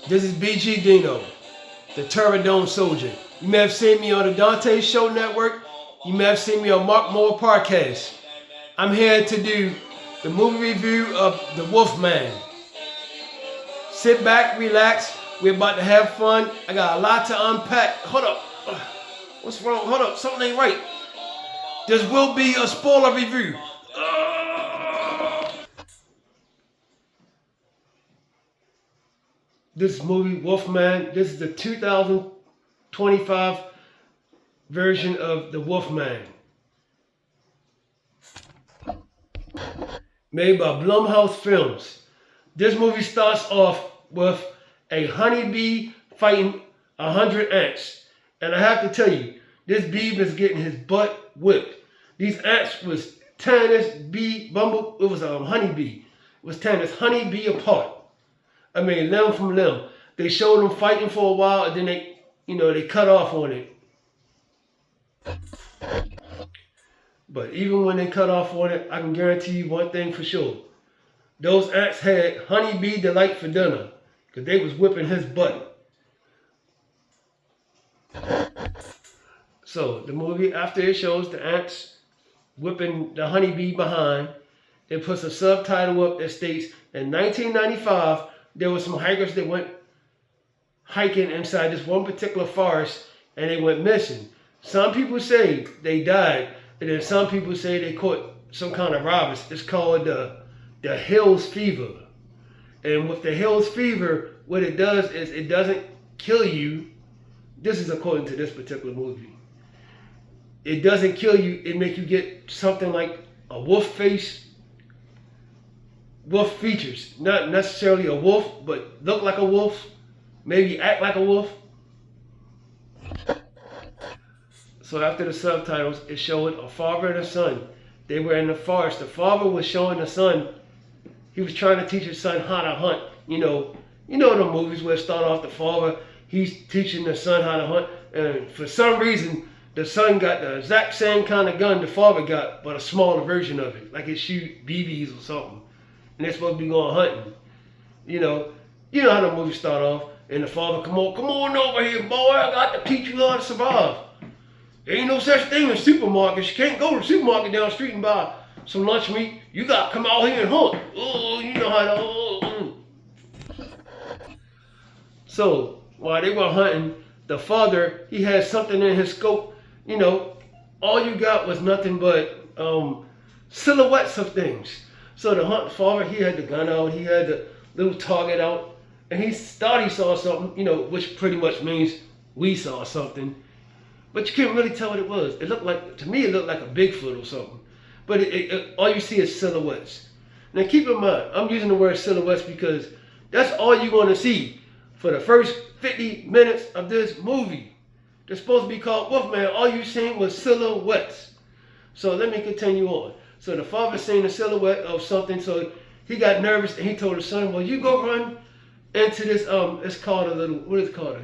This is BG Dino, the Terradome Soldier. You may have seen me on the Dante Show Network. You may have seen me on Mark Moore Podcast. I'm here to do the movie review of The Wolfman. Sit back, relax. We're about to have fun. I got a lot to unpack. Hold up. What's wrong? Hold up. Something ain't right. This will be a spoiler review. This movie, Wolfman, this is the 2025 version of The Wolfman. Made by Blumhouse Films. This movie starts off with a honeybee fighting 100 ants. And I have to tell you, this bee was getting his butt whipped. These ants was tearing this bee, bumble, it was a honeybee. It was tearing this honeybee apart. I mean, limb from limb. They showed them fighting for a while, and then they cut off on it. But even when they cut off on it, I can guarantee you one thing for sure. Those ants had honeybee delight for dinner, because they was whipping his butt. So the movie, after it shows the ants whipping the honeybee behind, it puts a subtitle up that states, in 1995, there were some hikers that went hiking inside this one particular forest and they went missing. Some people say they died, and then some people say they caught some kind of virus. It's called the Hills fever. And with the Hills fever, what it does is it doesn't kill you. This is according to this particular movie. It doesn't kill you. It makes you get something like a wolf face, wolf features. Not necessarily a wolf, but look like a wolf. Maybe act like a wolf. So after the subtitles, it showed a father and a son. They were in the forest. The father was showing the son, he was trying to teach his son how to hunt. You know the movies where it start off the father, he's teaching the son how to hunt. And for some reason, the son got the exact same kind of gun the father got, but a smaller version of it. Like it shoot BBs or something. And they're supposed to be going hunting. You know how the movies start off. And the father, come on over here, boy. I got to teach you how to survive. There ain't no such thing as supermarkets. You can't go to the supermarket down the street and buy some lunch meat. You got to come out here and hunt. Oh, you know how to. So while they were hunting, the father, he had something in his scope. All you got was nothing but silhouettes of things. So the father, he had the gun out. He had the little target out. And he thought he saw something, which pretty much means we saw something. But you couldn't really tell what it was. It looked like, to me, it looked like a Bigfoot or something. But all you see is silhouettes. Now keep in mind, I'm using the word silhouettes because that's all you're going to see for the first 50 minutes of this movie. They're supposed to be called Wolfman. All you seen was silhouettes. So let me continue on. So the father seen a silhouette of something, so he got nervous and he told his son, well, you go run into this, it's called what is it called?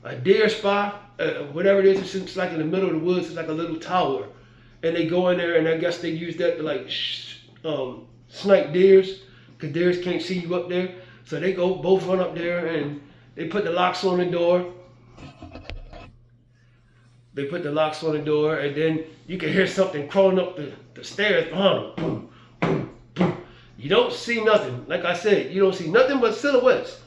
A deer spot, whatever it is. It's like in the middle of the woods. It's like a little tower. And they go in there, and I guess they use that to snipe deers, because deers can't see you up there. So they both run up there, and they put the locks on the door. And then you can hear something crawling up the stairs behind them. Boom, boom, boom. You don't see nothing. Like I said, you don't see nothing but silhouettes.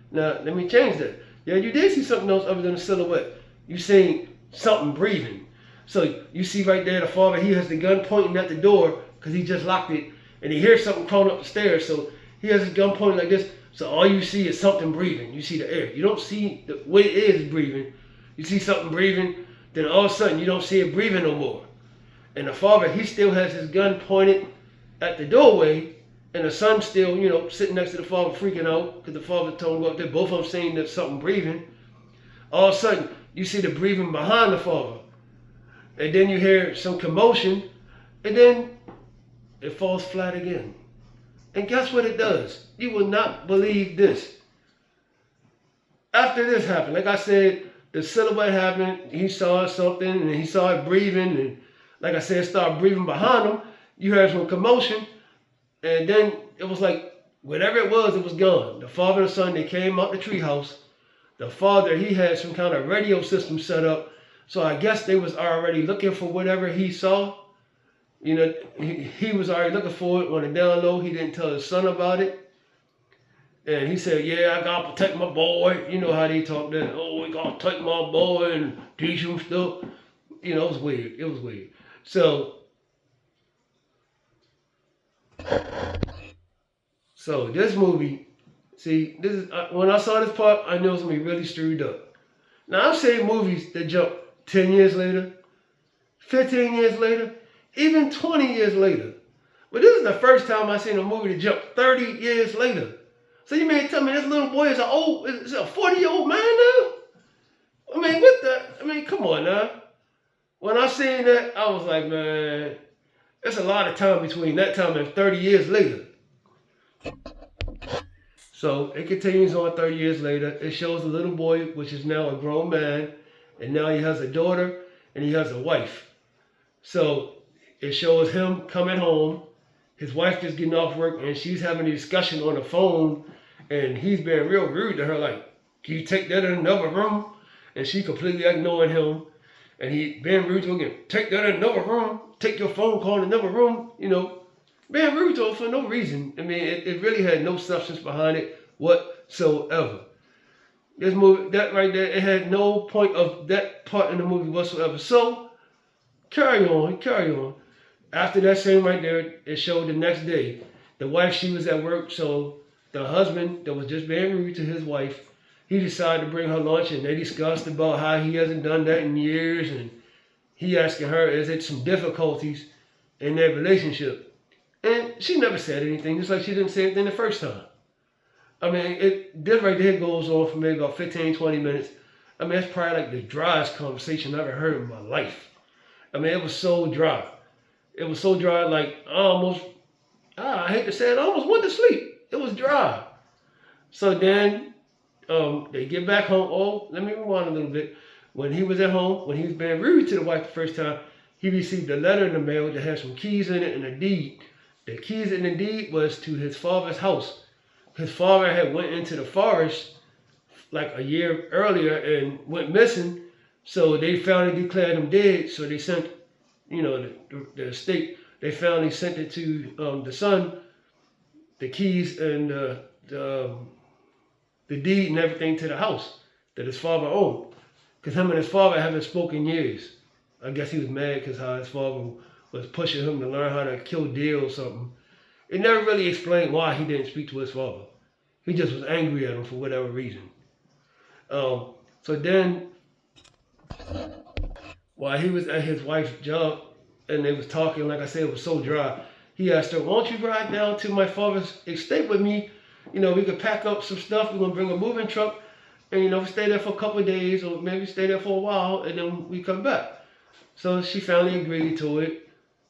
Now, let me change that. Yeah, you did see something else other than a silhouette. You seen something breathing. So you see right there, the father, he has the gun pointing at the door because he just locked it. And he hears something crawling up the stairs. So he has his gun pointing like this. So all you see is something breathing. You see the air. You don't see what it is breathing. You see something breathing. Then all of a sudden, you don't see it breathing no more. And the father, he still has his gun pointed at the doorway. And the son still, sitting next to the father freaking out because the father told him up there. Both of them saying there's something breathing. All of a sudden, you see the breathing behind the father. And then you hear some commotion. And then it falls flat again. And guess what it does? You will not believe this. After this happened, like I said, the silhouette happened. He saw something and he saw it breathing. And like I said, it started breathing behind him. You heard some commotion. And then it was like Whatever it was gone. The father and son, they came out the treehouse. The father, he had some kind of radio system set up. So I guess they was already looking for whatever he saw. You know, he was already looking for it on the down low. He didn't tell his son about it. And he said, yeah, I gotta protect my boy. You know how they talk that, oh, we gotta protect my boy and teach him stuff. You know, it was weird. It was weird. So this movie, see, this is when I saw this part, I knew it was gonna be really screwed up. Now I've seen movies that jump 10 years later, 15 years later, even 20 years later. But this is the first time I seen a movie that jumped 30 years later. So you mean tell me this little boy is a 40-year-old man now? I mean, come on now. When I seen that, I was like, man, it's a lot of time between that time and 30 years later. So it continues on 30 years later. It shows a little boy, which is now a grown man, and now he has a daughter and he has a wife. So it shows him coming home. His wife just getting off work and she's having a discussion on the phone, and he's being real rude to her, like, can you take that in another room? And she completely ignoring him. And he being rude to her again, take that in another room, take your phone call in another room, you know. Being rude to her for no reason. I mean, it really had no substance behind it whatsoever. This movie, that right there, it had no point of that part in the movie whatsoever. So, carry on. After that scene right there, it showed the next day. The wife, she was at work, so the husband that was just being rude to his wife, he decided to bring her lunch, and they discussed about how he hasn't done that in years, and he asking her, is it some difficulties in their relationship? And she never said anything, just like she didn't say anything the first time. I mean, this right there goes on for maybe about 15, 20 minutes. I mean, it's probably like the driest conversation I've ever heard in my life. I mean, it was so dry. It was so dry, like I hate to say it, I almost went to sleep. It was dry. So then they get back home. Oh, let me rewind a little bit. When he was at home, when he was being rude to the wife the first time, he received a letter in the mail that had some keys in it and a deed. The keys in the deed was to his father's house. His father had went into the forest like a year earlier and went missing. So they finally declared him dead. So they sent, the estate, they finally sent it to the son, the keys and the deed and everything to the house that his father owned. Because him and his father haven't spoken years. I guess he was mad because how his father was pushing him to learn how to kill deer or something. It never really explained why he didn't speak to his father. He just was angry at him for whatever reason. So then, while he was at his wife's job and they was talking, like I said, it was so dry, he asked her, won't you ride down to my father's estate with me? We could pack up some stuff. We're going to bring a moving truck and, stay there for a couple of days or maybe stay there for a while and then we come back. So she finally agreed to it.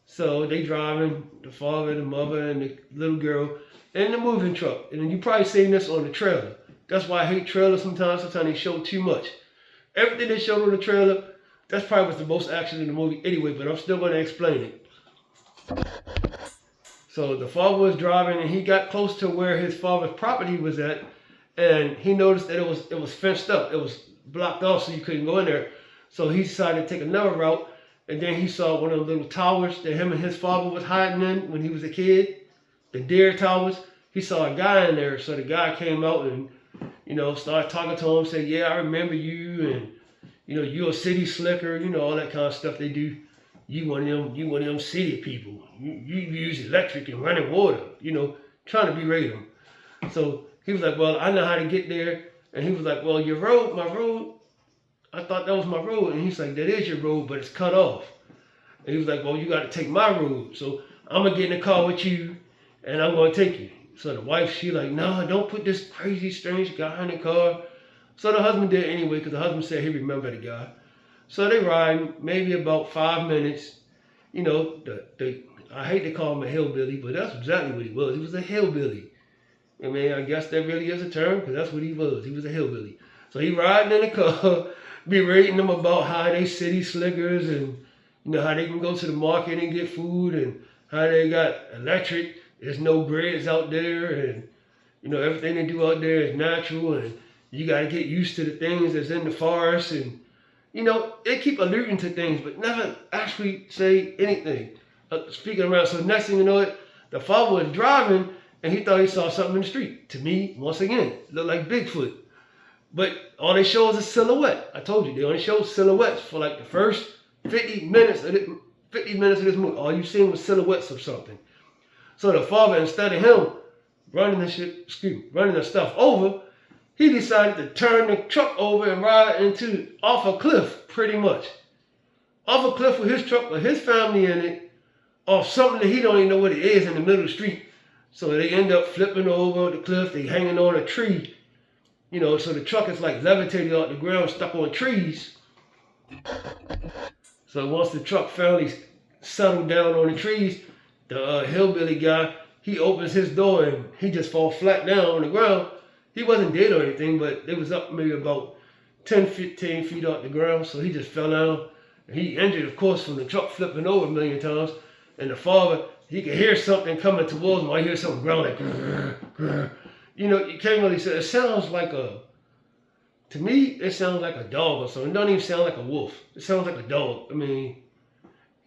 So they driving, the father, the mother, and the little girl in the moving truck. And then you probably seen this on the trailer. That's why I hate trailers sometimes. Sometimes they show too much. Everything they showed on the trailer, that's probably what's the most action in the movie anyway, but I'm still going to explain it. So the father was driving and he got close to where his father's property was at, and he noticed that it was fenced up. It was blocked off so you couldn't go in there. So he decided to take another route, and then he saw one of the little towers that him and his father was hiding in when he was a kid. The deer towers. He saw a guy in there, so the guy came out and, started talking to him, said, yeah, I remember you, and, you're a city slicker, all that kind of stuff they do. You one of them city people. You use electric and running water, trying to berate him. So he was like, well, I know how to get there. And he was like, well, your road, my road, I thought that was my road. And he's like, that is your road, but it's cut off. And he was like, well, you got to take my road. So I'm going to get in the car with you and I'm going to take you. So the wife, she like, no, don't put this crazy, strange guy in the car. So the husband did anyway, because the husband said he remembered the guy. So they ride maybe about 5 minutes. I hate to call him a hillbilly, but that's exactly what he was. He was a hillbilly. I mean, I guess that really is a term, because that's what he was. He was a hillbilly. So he riding in the car, berating them about how they city slickers and, how they can go to the market and get food and how they got electric. There's no grids out there and You know, everything they do out there is natural, and you got to get used to the things that's in the forest. And, you know, they keep alluding to things, but never actually say anything. Speaking around. So next thing you know it, the father was driving, and he thought he saw something in the street. To me, once again, looked like Bigfoot. But all they show is a silhouette. I told you, they only showed silhouettes for like the first 50 minutes of this movie. All you seen was silhouettes of something. So the father, instead of him running the stuff over, he decided to turn the truck over and ride off a cliff, pretty much. Off a cliff with his truck, with his family in it, off something that he don't even know what it is in the middle of the street. So they end up flipping over the cliff, they hanging on a tree. You know, so the truck is like levitating off the ground, stuck on trees. So once the truck finally settled down on the trees, the hillbilly guy, he opens his door and he just falls flat down on the ground. He wasn't dead or anything, but it was up maybe about 10, 15 feet off the ground. So he just fell down. And he injured, of course, from the truck flipping over a million times. And the father, he could hear something coming towards him. I hear something growling like, grr, grr. You know, you can't really say, it sounds like to me, it sounds like a dog or something. It don't even sound like a wolf. It sounds like a dog. I mean,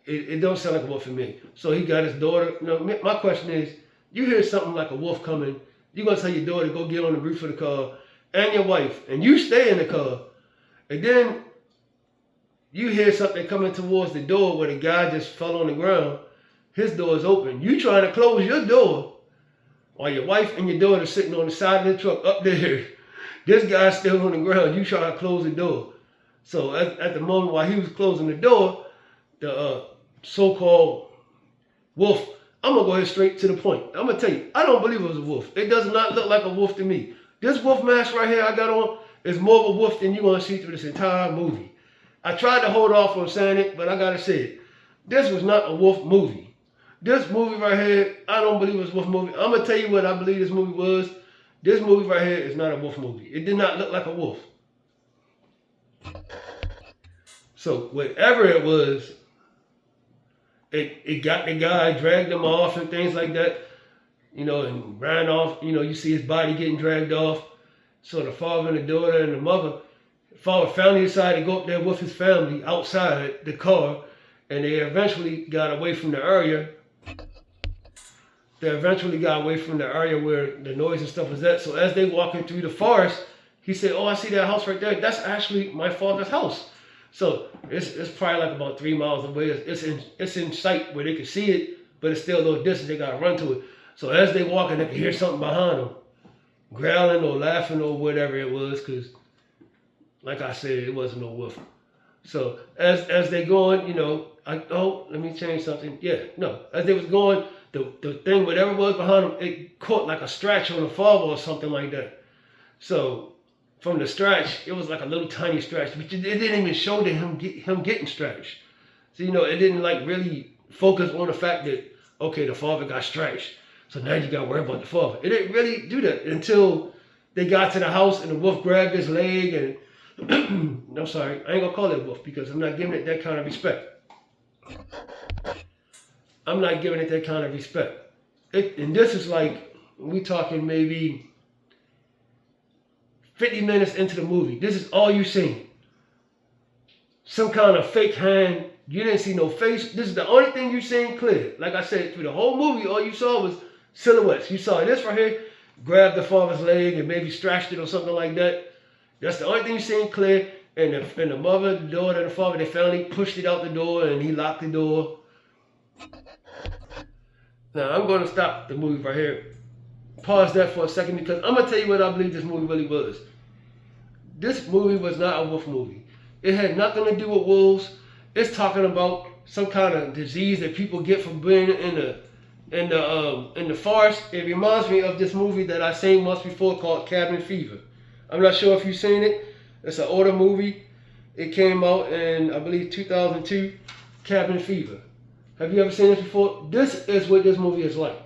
it don't sound like a wolf to me. So he got his daughter. You know, my question is, you hear something like a wolf coming, you're going to tell your daughter to go get on the roof of the car and your wife, and you stay in the car. And then you hear something coming towards the door where the guy just fell on the ground. His door is open. You trying to close your door while your wife and your daughter are sitting on the side of the truck up there. This guy's still on the ground. You trying to close the door. So at the moment while he was closing the door, the so-called wolf, I'm going to go ahead straight to the point. I'm going to tell you, I don't believe it was a wolf. It does not look like a wolf to me. This wolf mask right here I got on is more of a wolf than you're going to see through this entire movie. I tried to hold off on saying it, but I got to say it. This was not a wolf movie. This movie right here, I don't believe it's a wolf movie. I'm going to tell you what I believe this movie was. This movie right here is not a wolf movie. It did not look like a wolf. So whatever it was, it got the guy, dragged him off and things like that, you know, and ran off. You know, you see his body getting dragged off. So the father and the daughter and the mother, the father finally decided to go up there with his family outside the car, and they eventually got away from the area. They eventually got away from the area where the noise and stuff was at. So as they walking through the forest, he said, "Oh, I see that house right there. That's actually my father's house." So it's probably like about 3 miles away. It's in sight where they can see it, but it's still a little distance. They gotta run to it. So as they walking, they can hear something behind them, growling or laughing or whatever it was, because like I said, it wasn't no wolf. So as they going, you know, let me change something. As they was going, the thing, whatever was behind them, it caught like a scratch on the father or something like that. So from the scratch, it was like a little tiny scratch, but it didn't even show that him getting scratched. So, you know, it didn't like really focus on the fact that, okay, the father got scratched, so now you got to worry about the father. It didn't really do that until they got to the house and the wolf grabbed his leg and, I'm sorry, I ain't gonna call it a wolf because I'm not giving it that kind of respect. I'm not giving it that kind of respect. And this is like, we talking maybe 50 minutes into the movie. This is all you seen. Some kind of fake hand. You didn't see no face. This is the only thing you seen clear. Like I said, through the whole movie, all you saw was silhouettes. You saw this right here, grabbed the father's leg and maybe scratched it or something like that. That's the only thing you seen clear. And the mother, the daughter, and the father, they finally pushed it out the door and he locked the door. Now, I'm going to stop the movie right here. Pause that for a second because I'm going to tell you what I believe this movie really was. This movie was not a wolf movie. It had nothing to do with wolves. It's talking about some kind of disease that people get from being in the forest. It reminds me of this movie that I seen once before called Cabin Fever. I'm not sure if you've seen it. It's an older movie. It came out in, I believe, 2002, Cabin Fever. Have you ever seen this before? This is what this movie is like,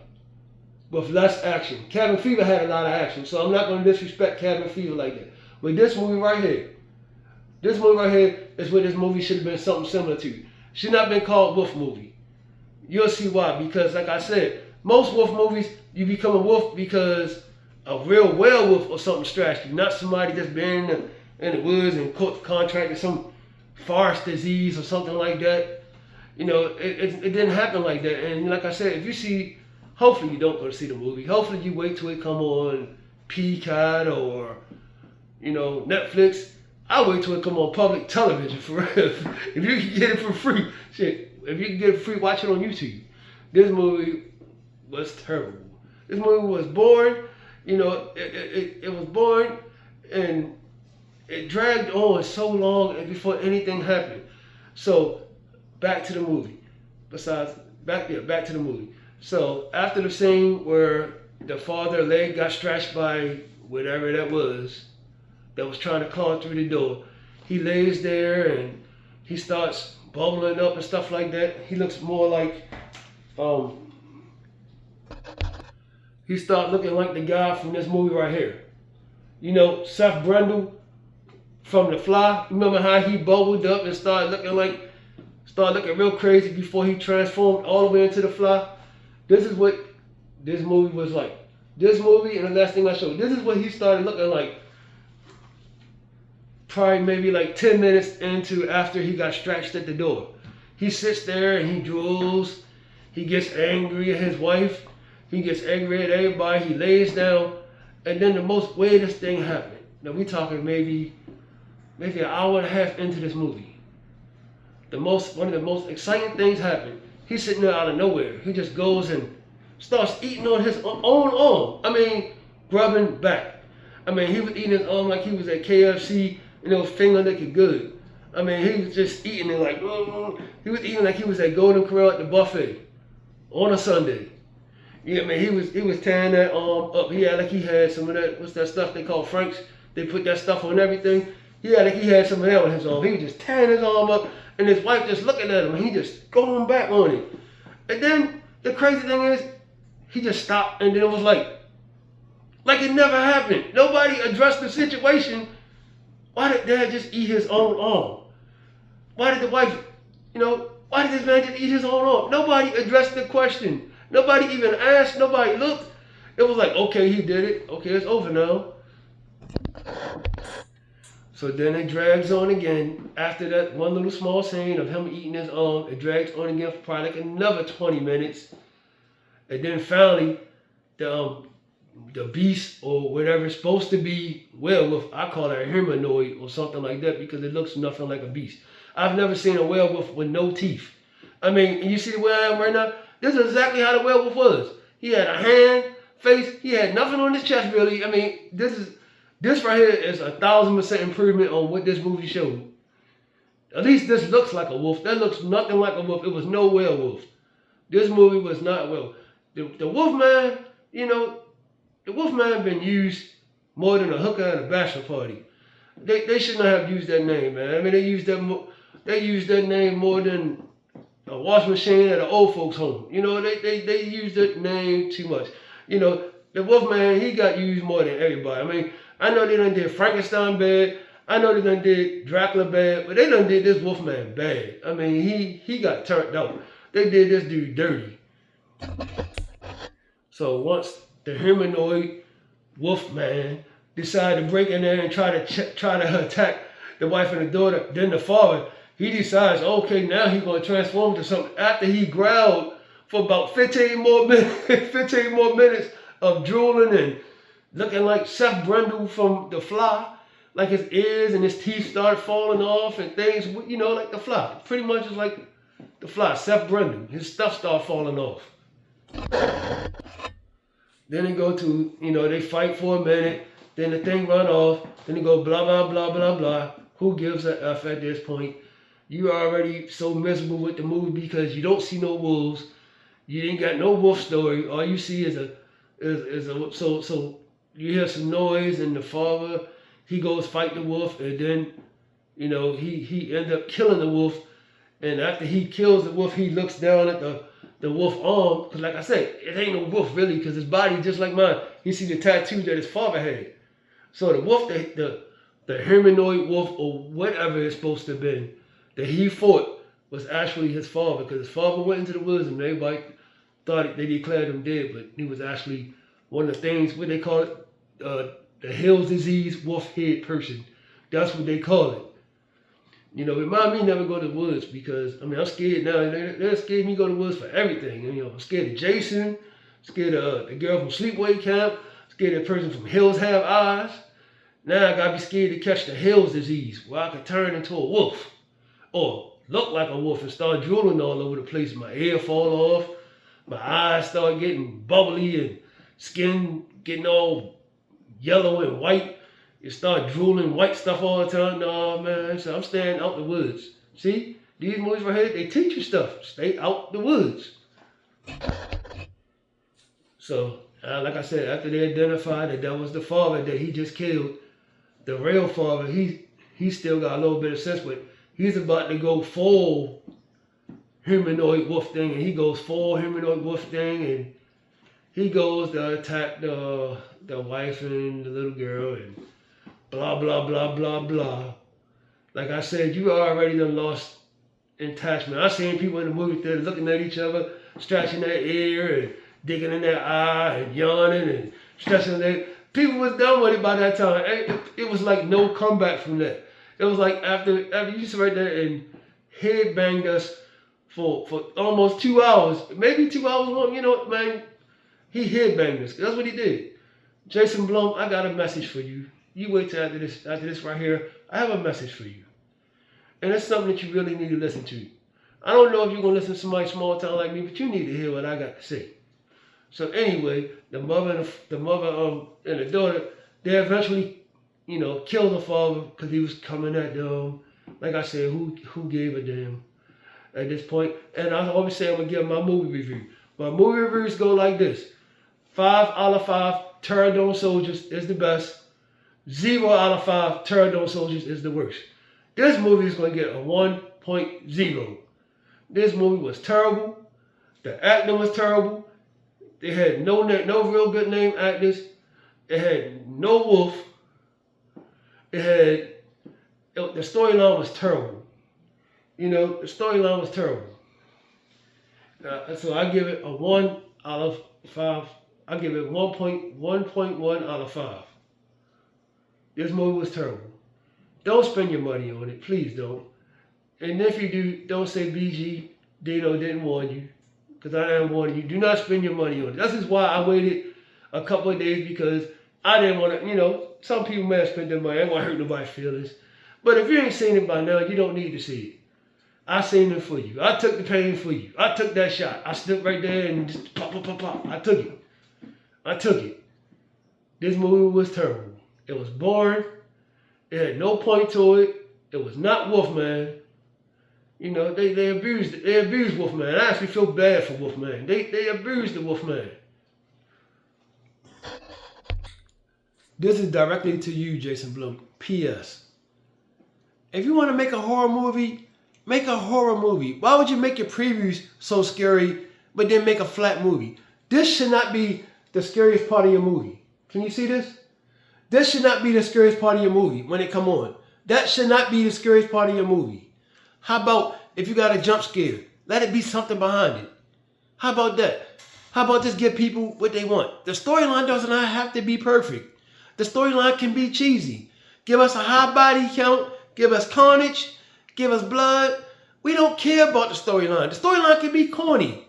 with less action. Cabin Fever had a lot of action, so I'm not going to disrespect Cabin Fever like that. But this movie right here is what this movie should have been something similar to. Should not have been called wolf movie. You'll see why. Because like I said, most wolf movies, you become a wolf because a real werewolf or something scratched you, not somebody that's been in the woods and contracted some forest disease or something like that. You know, it didn't happen like that. And like I said, if you see, hopefully you don't go to see the movie. Hopefully you wait till it come on Peacock or, you know, Netflix. I wait till it come on public television for real. If you can get it for free, shit. If you can get it for free, watch it on YouTube. This movie was terrible. This movie was boring. You know, it was boring, and it dragged on so long before anything happened. So back to the movie. Back to the movie. So after the scene where the father's leg got scratched by whatever that was trying to claw through the door, he lays there and he starts bubbling up and stuff like that. He looks more like he started looking like the guy from this movie right here. You know, Seth Brundle from The Fly. Remember how he bubbled up and started looking real crazy before he transformed all the way into The Fly? This is what this movie was like. This movie and the last thing I showed, this is what he started looking like probably maybe like 10 minutes into after he got scratched at the door. He sits there and he drools. He gets angry at his wife. He gets angry at everybody. He lays down. And then the most weirdest thing happened. Now we talking maybe an hour and a half into this movie. One of the most exciting things happened. He's sitting there out of nowhere. He just goes and starts eating on his own arm. I mean, grubbing back. I mean, he was eating his arm like he was at KFC, you know, finger looking good. I mean, he was just eating it like, he was eating like he was at Golden Corral at the buffet on a Sunday. Yeah, man, he was tearing that arm up. He had like he had some of that, what's that stuff they call Franks? They put that stuff on everything. He had some of that on his arm. He was just tearing his arm up, and his wife just looking at him, and he just going back on it. And then the crazy thing is, he just stopped, and then it was like it never happened. Nobody addressed the situation. Why did dad just eat his own arm? Why did the wife, why did this man just eat his own arm? Nobody addressed the question. Nobody even asked. Nobody looked. It was like, okay, he did it. Okay, it's over now. So then it drags on again. After that one little small scene of him eating his arm, it drags on again for probably like another 20 minutes. And then finally, the beast or whatever it's supposed to be, werewolf, I call it a humanoid or something like that because it looks nothing like a beast. I've never seen a werewolf with no teeth. I mean, and you see the way I am right now? This is exactly how the werewolf was. He had a hand, face, he had nothing on his chest really. I mean, this right here is 1,000% improvement on what this movie showed. At least this looks like a wolf. That looks nothing like a wolf. It was no werewolf. This movie was not a werewolf. The Wolfman, the Wolfman been used more than a hooker at a bachelor party. They should not have used that name, man. I mean, they used that name more than a washing machine at an old folks' home. They used that name too much. The Wolfman, he got used more than everybody. I mean, I know they done did Frankenstein bad. I know they done did Dracula bad, but they done did this Wolfman bad. I mean, he got turned out. They did this dude dirty. So once the humanoid Wolfman decided to break in there and try to attack the wife and the daughter, then the father, he decides, okay, now he's going to transform into something. After he growled for about 15 more minutes of drooling and looking like Seth Brundle from The Fly, like his ears and his teeth started falling off and things, like The Fly. Pretty much it's like The Fly, Seth Brundle. His stuff started falling off. Then they go to, they fight for a minute, then the thing run off, then they go blah, blah, blah, blah, blah. Who gives a F at this point? You are already so miserable with the movie because you don't see no wolves. You ain't got no wolf story. All you see is so you hear some noise and the father, he goes fight the wolf and then, he ends up killing the wolf. And after he kills the wolf, he looks down at the wolf arm. Because like I said, it ain't no wolf really because his body just like mine. He see the tattoo that his father had. So the wolf, the humanoid wolf or whatever it's supposed to have been, that he fought was actually his father because his father went into the woods and everybody thought they declared him dead, but he was actually one of the things, what they call it, the Hill's disease wolf head person. That's what they call it. You know, remind me never go to the woods because, I mean, I'm scared now. They're scared me to go to the woods for everything. You know, I'm scared of Jason, scared of the girl from Sleepaway Camp, scared of the person from Hills Have Eyes. Now I gotta be scared to catch the Hill's disease where I could turn into a wolf or look like a wolf and start drooling all over the place. My hair fall off, my eyes start getting bubbly and skin getting all yellow and white. You start drooling white stuff all the time. No, man. So I'm staying out the woods. See? These movies right here, they teach you stuff. Stay out the woods. So, like I said, after they identified that was the father that he just killed, the real father, he still got a little bit of sense, but he's about to go full humanoid wolf thing, and he goes full humanoid wolf thing, and he goes to attack the wife and the little girl, and blah, blah, blah, blah, blah. Like I said, you already done lost attachment. I seen people in the movie theater looking at each other, scratching their ear and digging in their eye and yawning and stretching their... People was done with it by that time. It was like no comeback from that. It was like after you sit right there and headbanged us for almost 2 hours, maybe 2 hours long, you know what, man? He headbanged us. That's what he did. Jason Blum, I got a message for you. You wait till after this right here. I have a message for you. And it's something that you really need to listen to. I don't know if you're going to listen to somebody small town like me, but you need to hear what I got to say. So anyway, the mother and the daughter, they eventually, you know, killed the father because he was coming at them. Like I said, who gave a damn at this point? And I always say I'm going to give my movie review. My movie reviews go like this. 5 out of 5, Pterodon Soldiers is the best. 0 out of 5, Pterodon Soldiers is the worst. This movie is going to get a 1.0. This movie was terrible. The acting was terrible. They had no real good name actors. It had no wolf. The storyline was terrible. You know, the storyline was terrible. So I give it a 1 out of 5. I give it 1.1 out of 5. This movie was terrible. Don't spend your money on it. Please don't. And if you do, don't say BG Dino didn't warn you. Because I am warning you. Do not spend your money on it. This is why I waited a couple of days, because I didn't want to, you know, some people may have spent their money. I don't want to hurt nobody's feelings. But if you ain't seen it by now, you don't need to see it. I seen it for you. I took the pain for you. I took that shot. I stood right there and just pop, pop, pop, pop. I took it. This movie was terrible. It was boring. It had no point to it. It was not Wolfman. You know, they abused Wolfman. I actually feel bad for Wolfman. They abused the Wolfman. This is directly to you, Jason Blum. P.S. If you want to make a horror movie, make a horror movie. Why would you make your previews so scary, but then make a flat movie? This should not be the scariest part of your movie. Can you see this? This should not be the scariest part of your movie when it come on. That should not be the scariest part of your movie. How about if you got a jump scare, let it be something behind it? How about that? How about just give people what they want? The storyline does not have to be perfect. The storyline can be cheesy. Give us a high body count. Give us carnage. Give us blood. We don't care about the storyline. The storyline can be corny.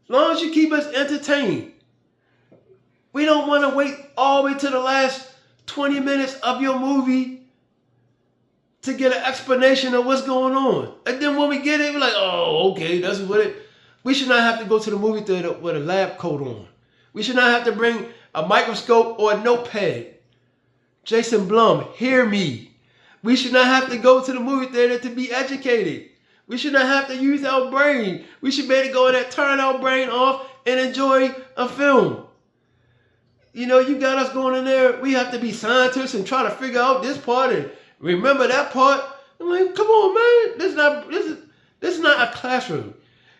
As long as you keep us entertained. We don't want to wait all the way to the last 20 minutes of your movie to get an explanation of what's going on. And then when we get it, we're like, oh, okay, that's what it... We should not have to go to the movie theater with a lab coat on. We should not have to bring a microscope or a notepad. Jason Blum, hear me. We should not have to go to the movie theater to be educated. We should not have to use our brain. We should be able to go in there, turn our brain off, and enjoy a film. You know, you got us going in there. We have to be scientists and try to figure out this part and remember that part. I'm like, come on, man. This is not a classroom.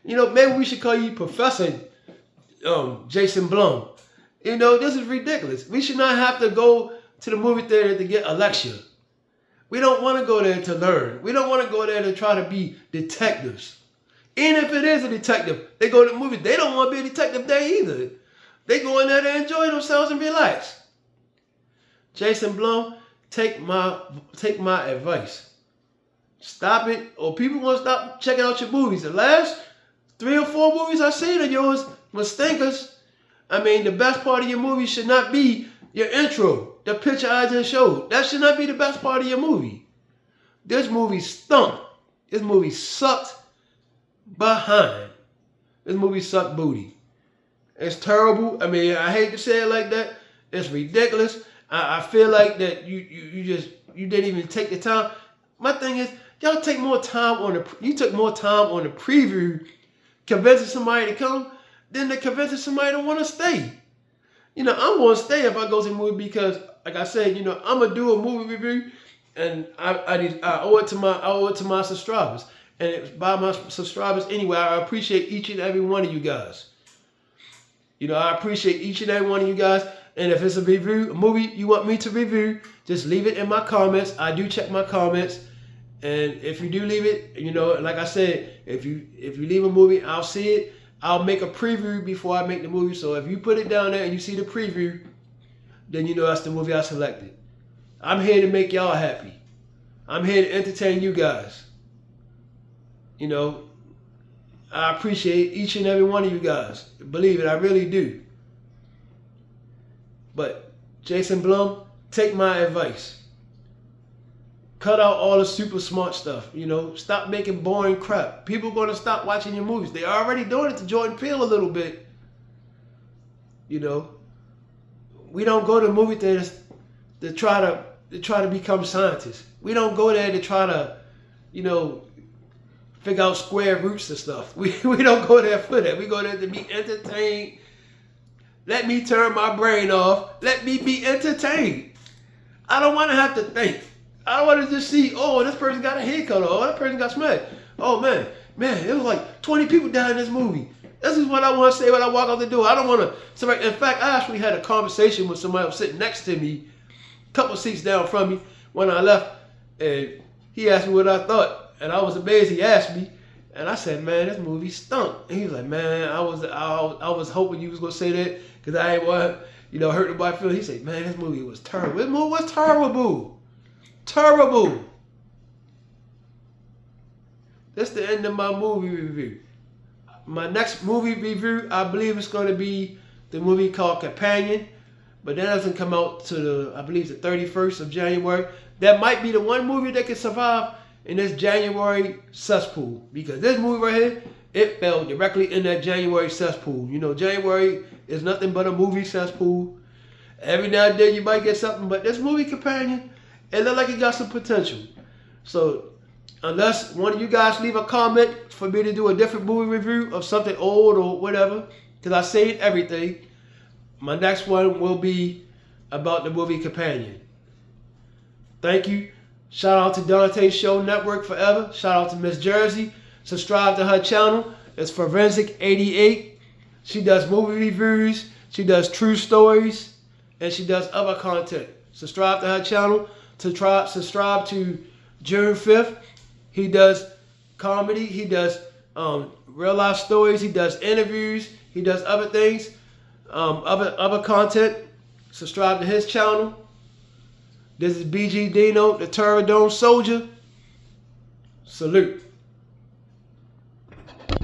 You know, maybe we should call you Professor Jason Blum. You know, this is ridiculous. We should not have to go to the movie theater to get a lecture. We don't want to go there to learn. We don't want to go there to try to be detectives. Even if it is a detective, they go to the movie. They don't want to be a detective there either. They go in there to enjoy themselves and relax. Jason Blum, take my advice. Stop it, or people gonna stop checking out your movies. The last 3 or 4 movies I seen of yours was stinkers. I mean, the best part of your movie should not be your intro, the picture I just showed. That should not be the best part of your movie. This movie stunk. This movie sucked behind. This movie sucked booty. It's terrible. I mean, I hate to say it like that. It's ridiculous. I feel like that you didn't even take the time. My thing is, y'all take more time on you took more time on the preview convincing somebody to come than to convincing somebody to want to stay. You know, I'm going to stay if I go to the movie because, like I said, you know, I'm going to do a movie review, and I owe it to my subscribers. And it's by my subscribers anyway. I appreciate each and every one of you guys. You know, I appreciate each and every one of you guys. And if it's a movie you want me to review, just leave it in my comments. I do check my comments. And if you do leave it, you know, like I said, if you leave a movie, I'll see it. I'll make a preview before I make the movie. So if you put it down there and you see the preview, then you know that's the movie I selected. I'm here to make y'all happy. I'm here to entertain you guys. You know, I appreciate each and every one of you guys. Believe it, I really do. But Jason Blum, take my advice. Cut out all the super smart stuff. You know, stop making boring crap. People are going to stop watching your movies. They're already doing it to Jordan Peele a little bit. You know, we don't go to movie theaters to try to become scientists. We don't go there to try to, you know, figure out square roots and stuff. We don't go there for that. We go there to be entertained. Let me turn my brain off. Let me be entertained. I don't want to have to think. I don't want to just see, oh, this person got a haircut, or oh, that person got smacked. Oh, man, it was like 20 people died in this movie. This is what I want to say when I walk out the door. I don't want to, in fact, I actually had a conversation with somebody else sitting next to me, a couple seats down from me, when I left, and he asked me what I thought, and I was amazed he asked me, and I said, man, this movie stunk. And he was like, man, I was hoping you was going to say that, because I ain't want to, you know, hurt nobody feelings. He said, man, this movie was terrible. This movie was terrible. Terrible. That's the end of my movie review. My next movie review, I believe it's going to be the movie called Companion, but that doesn't come out to I believe the 31st of January. That might be the one movie that can survive in this January cesspool, because this movie right here, it fell directly in that January cesspool. You know, January is nothing but a movie cesspool. Every now and then you might get something, but this movie Companion, it looked like it got some potential. So unless one of you guys leave a comment for me to do a different movie review of something old or whatever, because I saved everything, my next one will be about the movie Companion. Thank you. Shout out to Dante's Show Network Forever. Shout out to Miss Jersey. Subscribe to her channel. It's Forensic88. She does movie reviews. She does true stories. And she does other content. Subscribe to her channel. Subscribe to June 5th. He does comedy. He does real life stories. He does interviews. He does other things, other content. Subscribe to his channel. This is BG Dino, the Terror Dome Soldier. Salute.